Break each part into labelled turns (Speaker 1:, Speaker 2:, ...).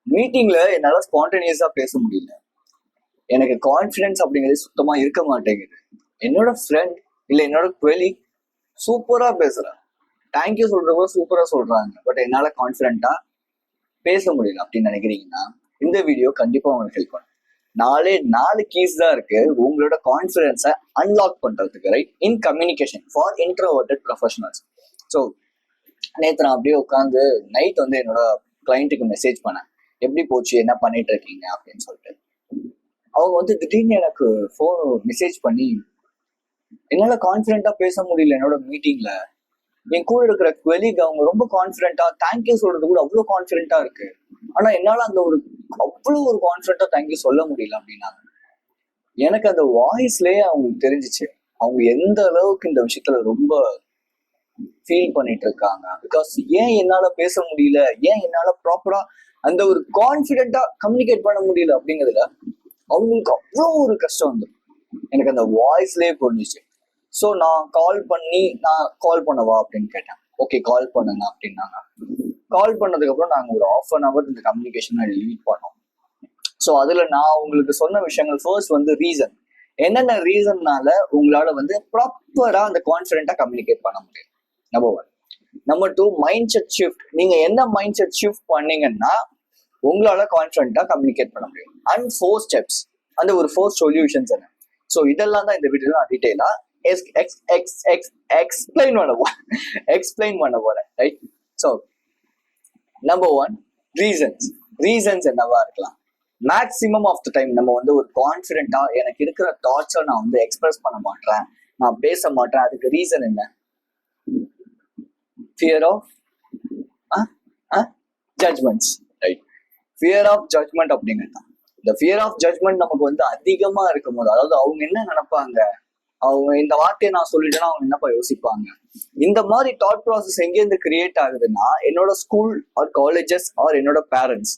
Speaker 1: மீட்டிங்ல என்னால ஸ்பான்டேனியஸா பேச முடியல. எனக்கு கான்ஃபிடன்ஸ் அப்படிங்கிறது சுத்தமா இருக்க மாட்டேங்குது. என்னோட ஃப்ரெண்ட் இல்ல என்னோட கொலீக் சூப்பரா பேசுறான், தேங்க்யூ சொல்றவங்க சூப்பரா சொல்றாங்க, பட் என்னால கான்ஃபிடென்ட்டா பேச முடியல அப்படின்னு நினைக்கிறீங்கன்னா இந்த வீடியோ கண்டிப்பா உங்களுக்கு ஹெல்ப் பண்ணும். 4 கீஸ் தான் இருக்கு உங்களோட கான்ஃபிடன்ஸை அன்லாக் பண்றதுக்கு, right? In communication for introverted professionals. So நேற்று நான் அப்படியே உட்காந்து நைட் வந்து என்னோட கிளைண்ட்டுக்கு மெசேஜ் பண்ணேன், எப்படி போச்சு, என்ன பண்ணிட்டு இருக்கீங்க அப்படின்னு சொல்லிட்டு. அவங்க வந்து திடீர்னு எனக்கு ஃபோன் மெசேஜ் பண்ணி, என்னால கான்ஃபிடென்ட்டா பேச முடியல என்னோட மீட்டிங்ல. என் கூட இருக்கிற கொலீக் அவங்க ரொம்ப கான்ஃபிடென்ட்டா தேங்க்யூ சொல்றது கூட அவ்வளோ கான்ஃபிடென்ட்டா இருக்கு, ஆனா என்னால அந்த ஒரு அவ்வளோ ஒரு கான்ஃபிடென்ட்டா தேங்க்யூ சொல்ல முடியல அப்படின்னாங்க. எனக்கு அந்த வாய்ஸ்லயே அவங்களுக்கு தெரிஞ்சிச்சு அவங்க எந்த அளவுக்கு இந்த விஷயத்துல ரொம்ப ஃபீல் பண்ணிட்டு இருக்காங்க. பிகாஸ் ஏன் என்னால பேச முடியல, ஏன் என்னால ப்ராப்பரா அந்த ஒரு கான்ஃபிடென்ட்டா கம்யூனிகேட் பண்ண முடியல அப்படிங்கிறதுல அவங்களுக்கு அவ்வளோ ஒரு கஷ்டம் வந்து எனக்கு அந்த வாய்ஸ்லயே புரிஞ்சிச்சு. ஸோ நான் கால் பண்ணவா அப்படின்னு கேட்டேன். ஓகே கால் பண்ணுங்க அப்படின்னாங்க. கால் பண்ணதுக்கு அப்புறம் நாங்கள் ஒரு 1/2 இந்த கம்யூனிகேஷனை லீட் பண்ணோம். ஸோ அதுல நான் உங்களுக்கு சொன்ன விஷயங்கள், ஃபர்ஸ்ட் வந்து ரீசன், என்னென்ன ரீசன்னால உங்களால வந்து ப்ராப்பரா அந்த கான்ஃபிடென்ட்டா கம்யூனிகேட் பண்ண முடியும், number 1. Number 2, mind set shift. நீங்க என்ன மைண்ட் செட் ஷிஃப்ட் பண்ணீங்கன்னா உங்களால கான்ஃபிடென்ட்டா கம்யூனிகேட் பண்ண முடியும். அண்ட் 4 ஸ்டெப்ஸ், அந்த ஒரு 4 சொல்யூஷன்ஸ் என்ன. ஸோ இதெல்லாம் தான் இந்த வீடியோல நான் டீட்டெயிலா எக்ஸ்பிளைன் பண்ண போறேன், ரைட்? ஸோ நம்பர் 1, ரீசன்ஸ் என்னவா இருக்கலாம்? மேக்சிமம் ஆஃப் த டைம் நம்ம வந்து ஒரு கான்ஃபிடென்ட்டா எனக்கு இருக்கிற தாட்ஸை நான் வந்து எக்ஸ்பிரஸ் பண்ண மாட்டேன், நான் பேச மாட்டேன். அதுக்கு ரீசன் என்ன? Fear of judgements, right? Fear of judgement அப்படிங்கிறது. இந்த ஃபியர் ஆஃப் ஜட்ஜ்மெண்ட் நமக்கு வந்து அதிகமா இருக்கும் போது, அதாவது அவங்க என்ன நினைப்பாங்க, அவங்க இந்த வார்த்தையை நான் சொல்லிட்டேன்னா அவங்க என்னப்பா யோசிப்பாங்க, இந்த மாதிரி தாட் ப்ராசஸ் எங்கேருந்து கிரியேட் ஆகுதுன்னா என்னோட ஸ்கூல் ஆர் காலேஜஸ் ஆர் என்னோட பேரண்ட்ஸ்,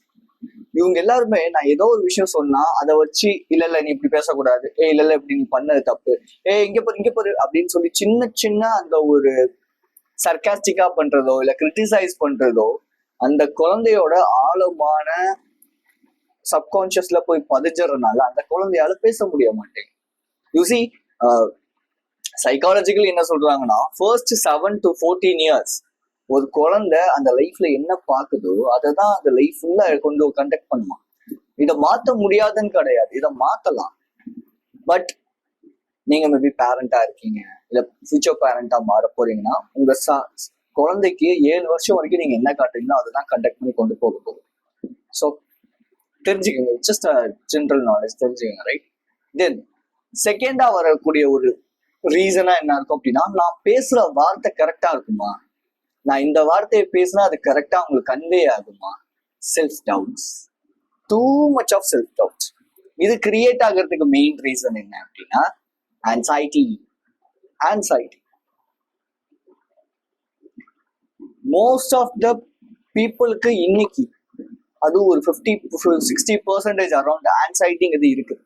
Speaker 1: இவங்க எல்லாருமே நான் ஏதோ ஒரு விஷயம் சொன்னா அதை வச்சு இல்ல நீ இப்படி பேசக்கூடாது, இல்ல இப்படி நீ பண்ணது தப்பு, இங்க பாரு அப்படின்னு சொல்லி சின்ன அந்த ஒரு சர்காஸ்டிக்கா பண்றதோ இல்ல கிரிட்டிசைஸ் பண்றதோ அந்த குழந்தையோட ஆழமான சப்கான்சியஸ்ல போய் பதிஞ்சறதுனால அந்த குழந்தையால பேச முடிய மாட்டேங்குது. யூசி சைக்காலஜிக்கலி என்ன சொல்றாங்கன்னா, ஃபர்ஸ்ட் 7 to 14 இயர்ஸ் ஒரு குழந்தை அந்த லைஃப்ல என்ன பாக்குதோ அதை தான் அந்த லைஃப் ஃபுல்லா கொண்டு கண்டக்ட் பண்ணுமா. இதை மாத்த முடியாதுன்னு கிடையாது, இதை மாத்தலாம். பட் நீங்க மேபி பேரண்டா இருக்கீங்க இல்ல ஃபியூச்சர் பேரண்டா மாற போறீங்கன்னா உங்க குழந்தைக்கு 7 வருஷம் வரைக்கும் நீங்க என்ன காட்டுறீங்களோ அதை தான் கண்டக்ட் பண்ணி கொண்டு போக போகுது. ஸோ தெரிஞ்சுக்கோங்க, ஜஸ்ட் ஜென்ரல் நாலேஜ் தெரிஞ்சுக்கோங்க, ரைட்? தென் செகண்டா வரக்கூடிய ஒரு ரீசனா என்ன இருக்கும் அப்படின்னா, நான் பேசுற வார்த்தை கரெக்டா இருக்குமா, நான் இந்த வார்த்தையை பேசினா அது கரெக்டா உங்களுக்கு கன்வே ஆகுமா. Self doubts, too much of self doubts. இது கிரியேட் ஆகிறதுக்கு மெயின் ரீசன் என்ன அப்படின்னா ஆன்சைட்டி. மோஸ்ட் ஆஃப் த பீப்புளுக்கு இன்னைக்கு அது ஒரு 50-60% அரௌண்ட் ஆன்சைட்டிங்கிறது இருக்கு.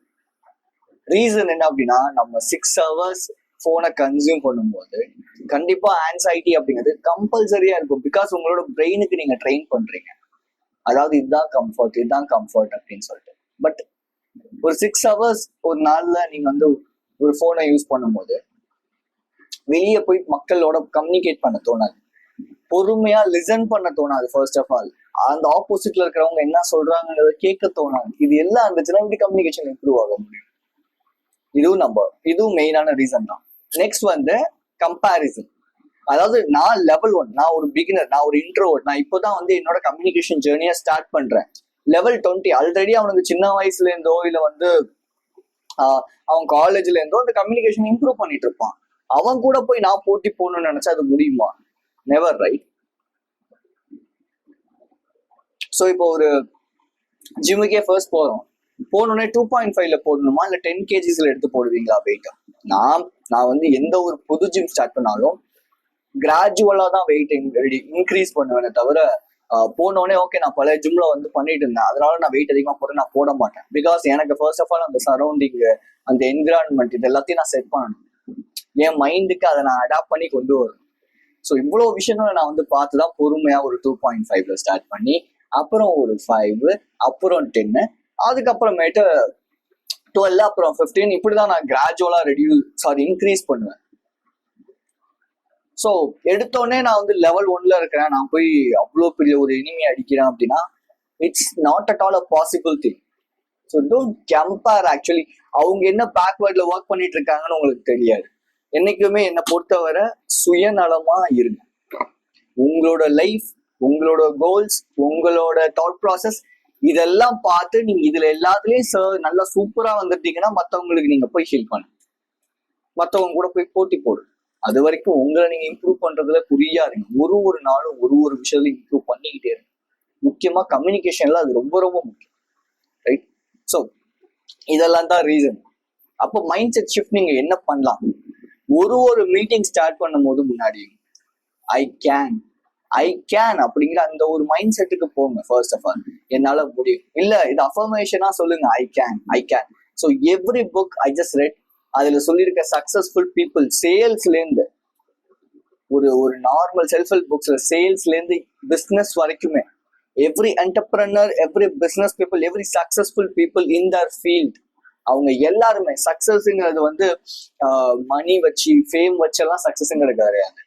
Speaker 1: ரீசன் என்ன அப்படின்னா, நம்ம 6 hours போனை கன்சியூம் பண்ணும்போது கண்டிப்பா ஆன்சைட்டி அப்படிங்கிறது கம்பல்சரியா இருக்கும். பிகாஸ் உங்களோட பிரெயினுக்கு நீங்க ட்ரெயின் பண்றீங்க, அதாவது இதுதான் கம்ஃபர்ட் அப்படின்னு சொல்லிட்டு. பட் ஒரு 6 hours ஒரு நாள்ல நீங்க வந்து ஒரு போனை யூஸ் பண்ணும்போது வெளியே போய் மக்களோட கம்யூனிகேட் பண்ண தோணாது, பொறுமையா லிசன் பண்ண தோணாது. ஃபர்ஸ்ட் ஆஃப் ஆல் அந்த ஆப்போசிட்ல இருக்கிறவங்க என்ன சொல்றாங்கன்றத கேட்க தோணாது. இது எல்லாம் இருந்துச்சுன்னா இப்படி கம்யூனிகேஷன் இம்ப்ரூவ் ஆக முடியும். இதுவும் மெயினான ரீசன் தான். நெக்ஸ்ட் வந்து கம்பேரிசன். அதாவது நான் லெவல் 1, நான் ஒரு பிகினர், நான் ஒரு இன்ட்ரோவர்ட், நான் இப்போதான் வந்து என்னோட கம்யூனிகேஷன் ஜேர்னியை ஸ்டார்ட் பண்றேன். லெவல் 20 ஆல்ரெடி அவனுக்கு சின்ன வயசுல இருந்தோ இல்ல வந்து அவன் காலேஜ்ல இருந்தோ அந்த கம்யூனிகேஷன் இம்ப்ரூவ் பண்ணிட்டு இருப்பான். அவன் கூட போய் நான் போட்டி போகணும்னு நினைச்சா அது முடியுமா? Never, right? ஸோ இப்போ ஒரு ஜிம்முக்கே ஃபர்ஸ்ட் போனோடனே 2.5 போடணுமா இல்ல 10 kgs எடுத்து போடுவீங்களா வெயிட்? நான் வந்து எந்த ஒரு புது ஜிம் ஸ்டார்ட் பண்ணாலும் கிராஜுவலா தான் வெயிட் இன்க்ரீஸ் பண்ணுவேனே தவிர போனோடனே ஓகே நான் பழைய ஜிம்ல வந்து பண்ணிட்டு இருந்தேன் அதனால நான் வெயிட் அதிகமா போறேன் நான் போட மாட்டேன். பிகாஸ் எனக்கு ஃபர்ஸ்ட் ஆஃப் ஆல் அந்த சரௌண்டிங், அந்த என்விரான்மெண்ட், இது எல்லாத்தையும் நான் செட் பண்ணணும். என் மைண்டுக்கு அதை நான் அடாப்ட் பண்ணி கொண்டு வரணும். ஸோ இவ்வளோ விஷயங்களை நான் வந்து பார்த்துதான் பொறுமையா ஒரு 2.5 ஸ்டார்ட் பண்ணி அப்புறம் ஒரு 5, அப்புறம் 10, அதுக்கப்புறமேட்டு 12, அப்புறம் 15. இப்படிதான் நான் கிராஜுவலா இன்க்ரீஸ் பண்ணுவேன். ஸோ எடுத்தோடனே நான் வந்து லெவல் 1ல இருக்கிறேன், நான் போய் அவ்வளோ பெரிய ஒரு எனிமி அடிக்கிறேன் அப்படின்னா it's not at all a possible thing. So don't compare. Actually அவங்க என்ன பேக்வேர்ட்ல ஒர்க் பண்ணிட்டு இருக்காங்கன்னு உங்களுக்கு தெரியாது. என்னைக்குமே என்னை பொறுத்தவரை சுயநலமா இருங்க. உங்களோட லைஃப், உங்களோட கோல்ஸ், உங்களோட தாட் ப்ராசஸ் இதெல்லாம் பார்த்து நீங்க இதுல எல்லாத்துலயும் நல்லா சூப்பரா வந்துட்டீங்கன்னா மற்றவங்களுக்கு நீங்க போய் ஹெல்ப் பண்ணு, மற்றவங்க கூட போய் போட்டி போடு. அது வரைக்கும் உங்களை நீங்க இம்ப்ரூவ் பண்றதுல குறியா இருங்க. ஒரு நாளும் ஒரு விஷயத்தையும் இம்ப்ரூவ் பண்ணிக்கிட்டே இருங்க. முக்கியமா கம்யூனிகேஷன்ல அது ரொம்ப ரொம்ப முக்கியம், ரைட்? ஸோ இதெல்லாம் தான் ரீசன். அப்போ மைண்ட் செட் ஷிஃப்ட் நீங்க என்ன பண்ணலாம்? ஒரு மீட்டிங் ஸ்டார்ட் பண்ணும் போது முன்னாடி ஐ கேன் அப்படிங்கிற அந்த ஒரு மைண்ட் செட்டுக்கு போங்க. ஃபர்ஸ்ட் ஆஃப் ஆல் என்னால முடியும், இல்ல இது அஃபர்மேஷனா சொல்லுங்க. I can. So every book I just read, அதுல சொல்லியிருக்க சக்சஸ்ஃபுல் பீப்புள், சேல்ஸ்ல இருந்து ஒரு நார்மல் செல்ஃப் ஹெல்ப் புக்ஸ்ல சேல்ஸ்ல இருந்து பிசினஸ் வரைக்குமே, every entrepreneur, every business people, every successful people in their field, அவங்க எல்லாருமே சக்சஸ்ங்கிறது வந்து மணி வச்சு ஃபேம் வச்செல்லாம் சக்சஸ்ங்கிறது கிடையாது.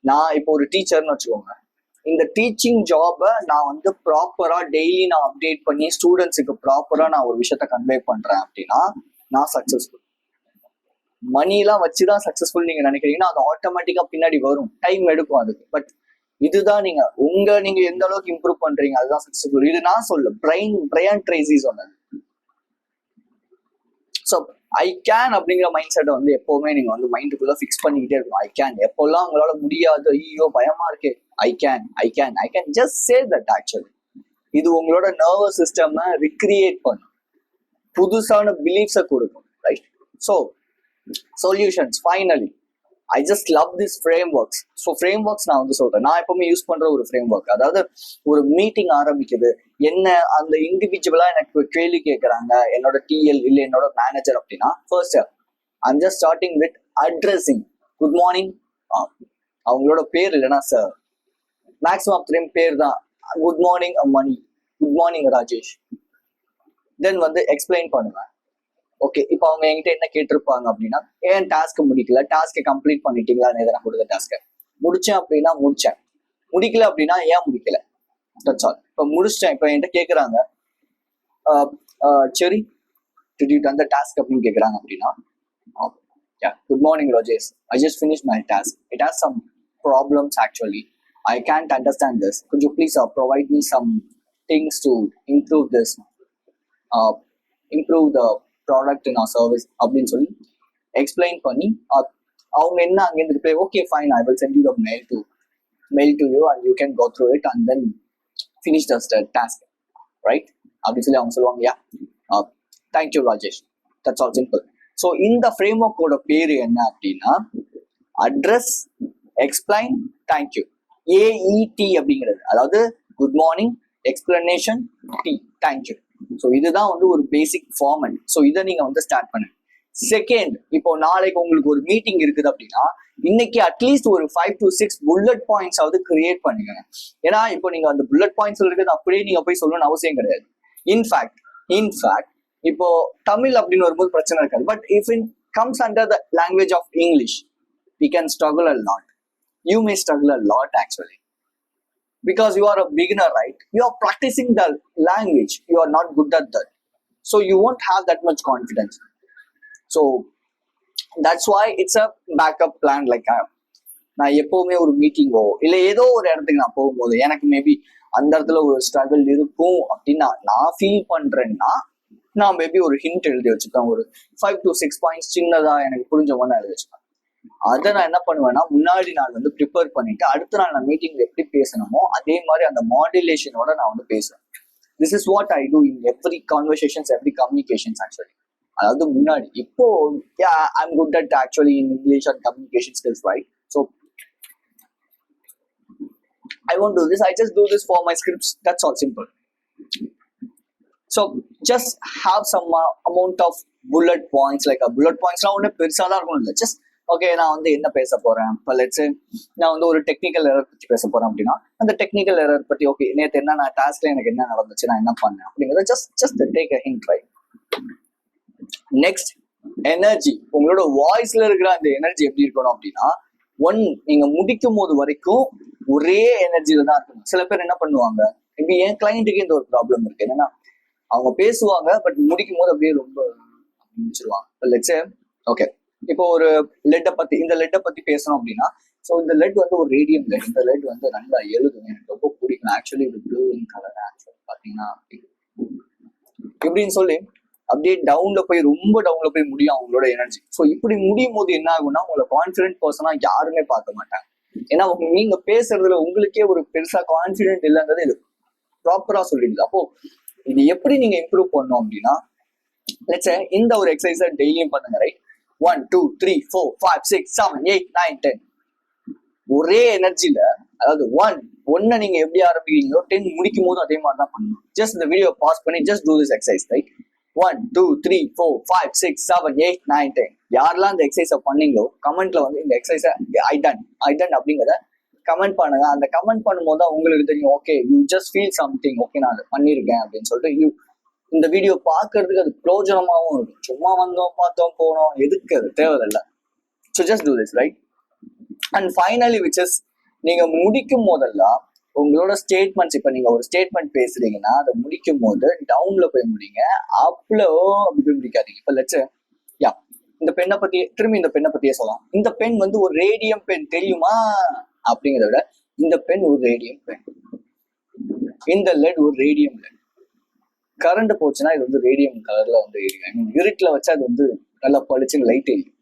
Speaker 1: நான் இப்போ ஒரு டீச்சர்னு வச்சுக்கோங்க, இந்த டீச்சிங் ஜாபை நான் வந்து ப்ராப்பரா டெய்லி நான் அப்டேட் பண்ணி ஸ்டூடெண்ட்ஸுக்கு ப்ராப்பரா நான் ஒரு விஷயத்த கன்வே பண்றேன் அப்படின்னா நான் சக்சஸ்ஃபுல். மணிலாம் வச்சுதான் சக்சஸ்ஃபுல் நீங்க நினைக்கிறீங்கன்னா அது ஆட்டோமேட்டிக்கா பின்னாடி வரும், டைம் எடுக்கும் அதுக்கு. பட் இதுதான் நீங்க எந்த அளவுக்கு இம்ப்ரூவ் பண்றீங்க அதுதான் சக்சஸ்ஃபுல். இது நான் சொல்ல பிரையன் ட்ரேசி சொன்னது. ஸோ ஐ கேன் அப்படிங்கிற மைண்ட் செட்டை வந்து எப்பவுமே நீங்க வந்து மைண்டுக்குள்ள ஃபிக்ஸ் பண்ணிக்கிட்டே இருக்கணும். I can. எப்பெல்லாம் உங்களால முடியாது, ஐயோ பயமா இருக்கு, I can just say that. Actually இது உங்களோட நர்வஸ் சிஸ்டம் ரிக்ரியேட் பண்ணும், புதுசான பிலீஃப்ஸை கொடுக்கும், right? So solutions finally I just love this frame works. So frame works நான் வந்து சொல்றேன், நான் எப்பவுமே யூஸ் பண்ற ஒரு ஃப்ரேம் ஒர்க். அதாவது ஒரு மீட்டிங் ஆரம்பிக்குது, என்ன அந்த இண்டிவிஜுவலா எனக்கு கேள்வி கேட்கறாங்க, என்னோட டிஎல் இல்லை என்னோட மேனேஜர் அப்படின்னா first I'm just starting with addressing. Good morning, அவங்களோட பேர் இல்லைன்னா சார், மேக்ஸிமம் ஆஃப் டைம் பேர் தான். குட் மார்னிங் மணி, குட் மார்னிங் ராஜேஷ். தென் வந்து எக்ஸ்பிளைன் பண்ணுவேன். ஓகே, இப்போ அவங்க என்கிட்ட என்ன கேட்டிருப்பாங்க அப்படின்னா, ஏன் டாஸ்க் முடிக்கல, டாஸ்கை கம்ப்ளீட் பண்ணிட்டீங்களான்னு நான் கொடுத்த டாஸ்கை முடிச்சேன் அப்படின்னா முடிச்சேன், முடிக்கல அப்படின்னா ஏன் முடிக்கல, தட்ஸ் ஆல். இப்போ முடிச்சிட்டேன், இப்போ என்கிட்ட கேட்குறாங்க சரி did you done the task அப்படின்னு கேட்குறாங்க அப்படின்னா, good morning Rajesh, I just finish my task, it has some problems actually, I can't understand this, could you please provide me some things to improve this, improve the product in service அப்படின்னு சொல்லி explain பண்ணி அவங்க என்ன அங்கேருந்து reply, okay fine, I will send you the mail to you and you can go through it and then finish the task, right? அப்படின்னு சொல்லி அவங்க சொல்லுவாங்க, yeah thank you Rajesh, that's all, simple. So இந்த ஃப்ரேம் ஒர்க்கோட பேர் என்ன அப்படின்னா அட்ரஸ், எக்ஸ்பிளைன், தேங்க்யூ, ஏஇடி அப்படிங்கிறது. அதாவது good morning, explanation, T, thank you. So இதுதான் வந்து ஒரு பேசிக் ஃபார்மட். ஸோ இதை நீங்க வந்து ஸ்டார்ட் பண்ணுங்க. செகண்ட், இப்போ நாளைக்கு உங்களுக்கு ஒரு மீட்டிங் இருக்குது அப்படின்னா இன்னைக்கு அட்லீஸ்ட் ஒரு 5 to 6 புல்லட் பாயிண்ட்ஸ் ஆவது கிரியேட் பண்ணுங்க. ஏன்னா இப்போ நீங்க அந்த புல்லட் பாயிண்ட்ஸ் இருக்கிறது அப்படியே நீங்க போய் சொல்லணும்னு அவசியம் கிடையாது. இன்ஃபேக்ட் இப்போ தமிழ் அப்படின்னு வரும்போது பிரச்சனை இருக்காது. But if it comes under the language of English we can struggle a lot. You may struggle a lot actually. Because you are a beginner, right? You are practicing the language. You are not good at that. So you won't have that much confidence. So that's why it's a backup plan. Like நான் எப்பவுமே ஒரு மீட்டிங்கோ இல்லை ஏதோ ஒரு இடத்துக்கு நான் போகும்போது எனக்கு மேபி அந்த இடத்துல ஒரு ஸ்ட்ரகிள் இருக்கும் அப்படின்னா நான் ஃபீல் பண்றேன்னா நான் மேபி ஒரு ஹிண்ட் எழுதி வச்சுப்பேன். ஒரு 5 to 6 பாயிண்ட்ஸ் சின்னதா எனக்கு புரிஞ்ச மாதிரி எழுதி வச்சுப்பேன். அதை நான் என்ன பண்ணுவேன்னா முன்னாடி நாள் வந்து ப்ரிப்பேர் பண்ணிட்டு அடுத்த நாள் நான் மீட்டிங்ல எப்படி பேசணுமோ அதே மாதிரி அந்த மாடுலேஷனோட நான் வந்து பேசுவேன். This is what I do in every conversations, every communications actually. அதாவது முன்னாடி இப்போ I am good at actually in English and communication skills, right? So I won't do this. I just do this for my scripts. That's all, simple. So just have some amount of bullet points. Like a bullet points நான் ஒன்று பெருசாக தான் இருக்கணும் இல்லை. Just okay நான் வந்து என்ன பேச போறேன், இப்போ லெட்ஸ் நான் வந்து ஒரு டெக்னிக்கல் எரர் பற்றி பேச போறேன் அப்படின்னா அந்த டெக்னிக்கல் எரர் பத்தி ஓகே நேற்று என்ன நான் டாஸ்க்ல எனக்கு என்ன நடந்துச்சு நான் என்ன பண்ணேன் அப்படிங்கிறத just take a hint right. Next energy, உங்களோட வாய்ஸ்ல இருக்கிற அந்த எனர்ஜி எப்படி இருக்கணும் அப்படின்னா நீங்க முடிக்கும் போது வரைக்கும் ஒரே எனர்ஜியில தான் இருக்கணும். சில பேர் என்ன பண்ணுவாங்க, இப்ப என் கிளைண்ட்டுக்கு இந்த ஒரு ப்ராப்ளம் இருக்கு என்னன்னா அவங்க பேசுவாங்க பட் முடிக்கும் போது அப்படியே ரொம்ப முடிச்சிருவாங்க. லெட்ஸ் ஓகே இப்போ ஒரு இந்த லெட்டை பத்தி பேசணும் அப்படின்னா ஸோ இந்த லெட் வந்து ஒரு ரேடியம் லெட். இந்த லெட் வந்து நல்லா எழுதும், எனக்கு ரொம்ப பிடிக்கும். ஆக்சுவலி இது ப்ளூ இன் கலர் ஆக்சுவலி பாத்தீங்கன்னா இப்படின்னு சொல்லி அப்படியே டவுன்ல போய் ரொம்ப டவுன்ல போய் முடியும் அவங்களோட எனர்ஜி. ஸோ இப்படி முடியும் போது என்ன ஆகும்னா உங்களை கான்ஃபிடென்ட் பர்சனா யாருமே பார்க்க மாட்டாங்க. ஏன்னா நீங்க பேசுறதுல உங்களுக்கே ஒரு பெருசா கான்ஃபிடென்ட் இல்லைங்கிறது இது ப்ராப்பரா சொல்லிடுது. அப்போ இது எப்படி நீங்க இம்ப்ரூவ் பண்ணணும் அப்படின்னா லெட்ஸ் இந்த ஒரு எக்ஸசைஸை டெய்லியும் பண்ணுங்க ரைட். 1 2 3 4 5 6 7 8 9 10 ஒரே எனர்ஜில, அதாவது ஒன்னை நீங்க எப்படி ஆரம்பிக்கிறீங்களோ 10 முடிக்கும் போதும் அதே மாதிரி தான் பண்ணணும். ஜஸ்ட் இந்த வீடியோ பாஸ் பண்ணி just do this exercise right. 1 2 3 4 5 6 7 8 9 10 யாரெல்லாம் இந்த எக்ஸசைஸை பண்ணீங்களோ கமெண்ட்ல வந்து இந்த எக்ஸசைஸை ஐ டன் அப்படிங்கிறத கமெண்ட் பண்ணுங்க. அந்த கமெண்ட் பண்ணும்போது தான் உங்களுக்கு தெரியும் okay you just feel something, okay நான் அதை பண்ணியிருக்கேன் அப்படின்னு சொல்லிட்டு இந்த வீடியோ பார்க்கறதுக்கு அது பிரயோஜனமாகவும் இருக்கும். சும்மா வந்தோம் பார்த்தோம் போனோம் எதுக்கு அது தேவையில்லை. So just two this right. And finally which is நீங்க முடிக்கும் போதெல்லாம் உங்களோட ஸ்டேட்மெண்ட்ஸ், இப்போ நீங்க ஒரு ஸ்டேட்மெண்ட் பேசுறீங்கன்னா அதை முடிக்கும் போது டவுன்ல போய் முடிங்க, அப்ல அப்படி போய் முடிக்காதீங்க. இப்போ லெட்ஸ் இந்த பெண்ணை பத்தி திரும்பி இந்த பெண்ணை பத்தியே சொல்லலாம். இந்த பெண் வந்து ஒரு ரேடியம் பெண் தெரியுமா அப்படிங்கிறத விட இந்த பெண் ஒரு ரேடியம் பெண், இந்த லெட் ஒரு ரேடியம் லெட். கரண்ட் போச்சுன்னா இது வந்து ரேடியம் கலர்ல வந்து எரியும். இருட்டுல வச்சா அது வந்து நல்லா பளிச்சுன்னு லைட் எரியும்.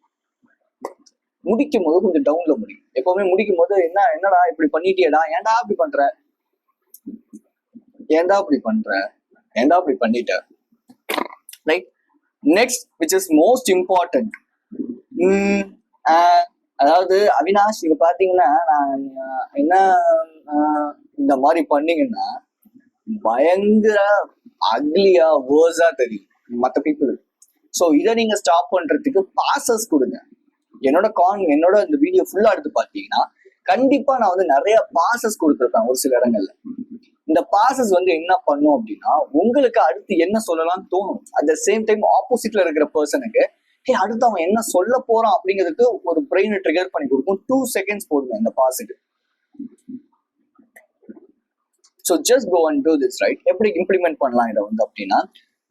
Speaker 1: முடிக்கும் போது கொஞ்சம் டவுன்ல முடியும். எப்பவுமே முடிக்கும் போது என்னடா இப்படி பண்ணிட்டியடா, ஏன்டா அப்படி பண்ற, ஏன்டா அப்படி பண்ணிட்ட right. Next which is most important, அதாவது அவினாஷ் இங்க பாத்தீங்கன்னா நான் என்ன இந்த மாதிரி பண்ணீங்கன்னா பயங்கர அக்லியா வேர்ஸா தெரியும் மற்ற பீப்புள். ஸோ இதை நீங்க ஸ்டாப் பண்றதுக்கு பாசஸ் கொடுங்க. என்னோட இந்த வீடியோ ஃபுல்லா எடுத்து பார்த்தீங்கன்னா கண்டிப்பா நான் வந்து நிறைய பாசஸ் கொடுத்துருப்பேன் ஒரு சில இடங்கள்ல. இந்த பாசஸ் வந்து என்ன பண்ணும் அப்படின்னா உங்களுக்கு அடுத்து என்ன சொல்லலாம்னு தோணும். அட் த சேம் டைம் ஆப்போசிட்ல இருக்கிற பர்சனுக்கு அடுத்து அவன் என்ன சொல்ல போறான் அப்படிங்கிறதுக்கு ஒரு பிரெயினை ட்ரிகர் பண்ணி கொடுக்கும். 2 seconds போடுங்க இந்த பாஸுக்கு. So just go and do this right. எப்படி இம்ப்ளிமெண்ட் பண்ணலாம் இதை வந்து அப்படின்னா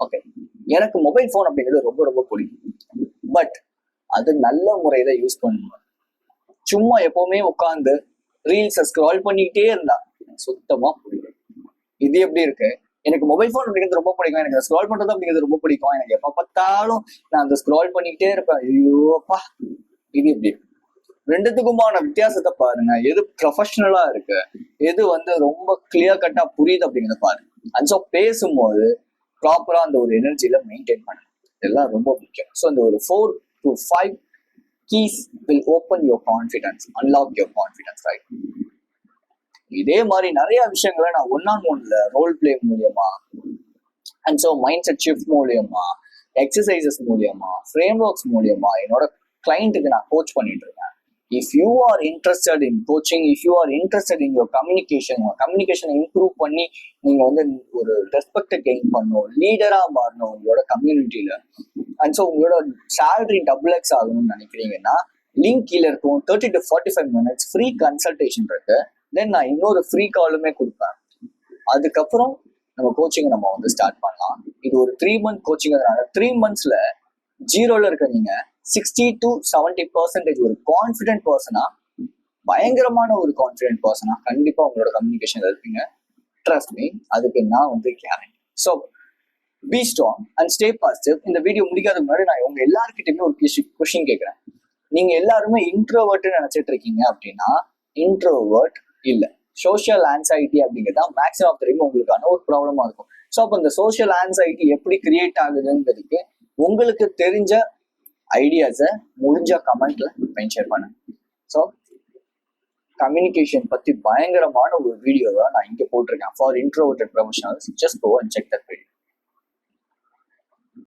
Speaker 1: ஓகே எனக்கு மொபைல் ஃபோன் அப்படிங்கிறது ரொம்ப ரொம்ப பிடிக்கும். பட் அது நல்ல முறையில யூஸ் பண்ணணும். சும்மா எப்பவுமே உட்காந்து ரீல்ஸை ஸ்க்ரால் பண்ணிக்கிட்டே இருந்தா சுத்தமா பிடிக்கும். இது எப்படி இருக்கு, எனக்கு மொபைல் ஃபோன் அப்படிங்கிறது ரொம்ப பிடிக்கும், எனக்கு ஸ்க்ரால் பண்றது அப்படிங்கிறது ரொம்ப பிடிக்கும், எனக்கு எப்ப பார்த்தாலும் நான் அந்த ஸ்க்ரால் பண்ணிக்கிட்டே இருப்பேன், ஐயோப்பா இது எப்படி இருக்கு. ரெண்டுத்துக்குமான வித்தியாசத்தை பாருங்க. எது ப்ரொஃபஷனலா இருக்கு, எது வந்து ரொம்ப கிளியர் கட்டா புரியுது அப்படிங்கிறத பாருங்க. அண்ட் ஸோ பேசும்போது ப்ராப்பரா அந்த ஒரு எனர்ஜியில மெயின்டைன் பண்ணணும். இதெல்லாம் ரொம்ப முக்கியம். ஸோ அந்த ஒரு 4 to 5 keys will open your confidence, unlock your confidence, right? இதே மாதிரி நிறைய விஷயங்களை நான் 1-on-1ல ரோல் பிளே மூலியமா and so mind set shift மூலியமா, எக்ஸசைசஸ் மூலியமா, ஃப்ரேம் ஒர்க்ஸ் மூலியமா என்னோட கிளைண்ட்டுக்கு நான் கோச் பண்ணிட்டு இருக்கேன். If you are interested in coaching, if you are interested in your கம்யூனிகேஷனை இம்ப்ரூவ் பண்ணி நீங்க வந்து ஒரு ரெஸ்பெக்டை கெயின் பண்ணணும், லீடரா மாறணும் உங்களோட கம்யூனிட்டியில, அண்ட் ஸோ உங்களோட சேலரி டபுள்-எக்ஸ் ஆகணும்னு நினைக்கிறீங்கன்னா லிங்க் கீழே இருக்கும். 30 to 45 minutes ஃப்ரீ கன்சல்டேஷன் இருக்கு. தென் நான் இன்னொரு ஃப்ரீ காலுமே கொடுப்பேன். அதுக்கப்புறம் நம்ம கோச்சிங்கை நம்ம வந்து ஸ்டார்ட் பண்ணலாம். இது ஒரு 3 month கோச்சிங். அதனால 3 monthsல ஜீரோல இருக்க நீங்க 60 to 70% ஒரு கான்ஃபிடென்ட் பர்சனா, பயங்கரமான ஒரு கான்ஃபிடென்ட் பர்சனா கண்டிப்பா உங்களோட கம்யூனிகேஷன்ல இருப்பீங்க. ட்ரஸ்ட் மீ, அதுக்கு நான் வந்து guarantee. So be strong and stay positive. இந்த வீடியோ முடிக்காத முன்னாடி நான் உங்க எல்லாருக்கிட்டையுமே ஒரு கொஸ்டின் கேட்கிறேன். நீங்க எல்லாருமே இன்ட்ரோவர்ட்னு நினைச்சிட்டு இருக்கீங்க அப்படின்னா இன்ட்ரோவர்ட் இல்ல, சோஷியல் ஆன்சைட்டி அப்படிங்கிறதா மேக்ஸிமம் ஆஃப் டைம் உங்களுக்கான ஒரு ப்ராப்ளமா இருக்கும். ஸோ அப்போ இந்த சோஷியல் ஆன்சைட்டி எப்படி கிரியேட் ஆகுதுங்கிறதுக்கு உங்களுக்கு தெரிஞ்ச ஐடியாஸை முடிஞ்ச கமெண்ட்ல மென்ஷன் பண்ணுங்க. ஸோ கம்யூனிகேஷன் பத்தி பயங்கரமான ஒரு வீடியோவை நான் இங்க போட்டிருக்கேன் for introverted professionals. Just go and check that video.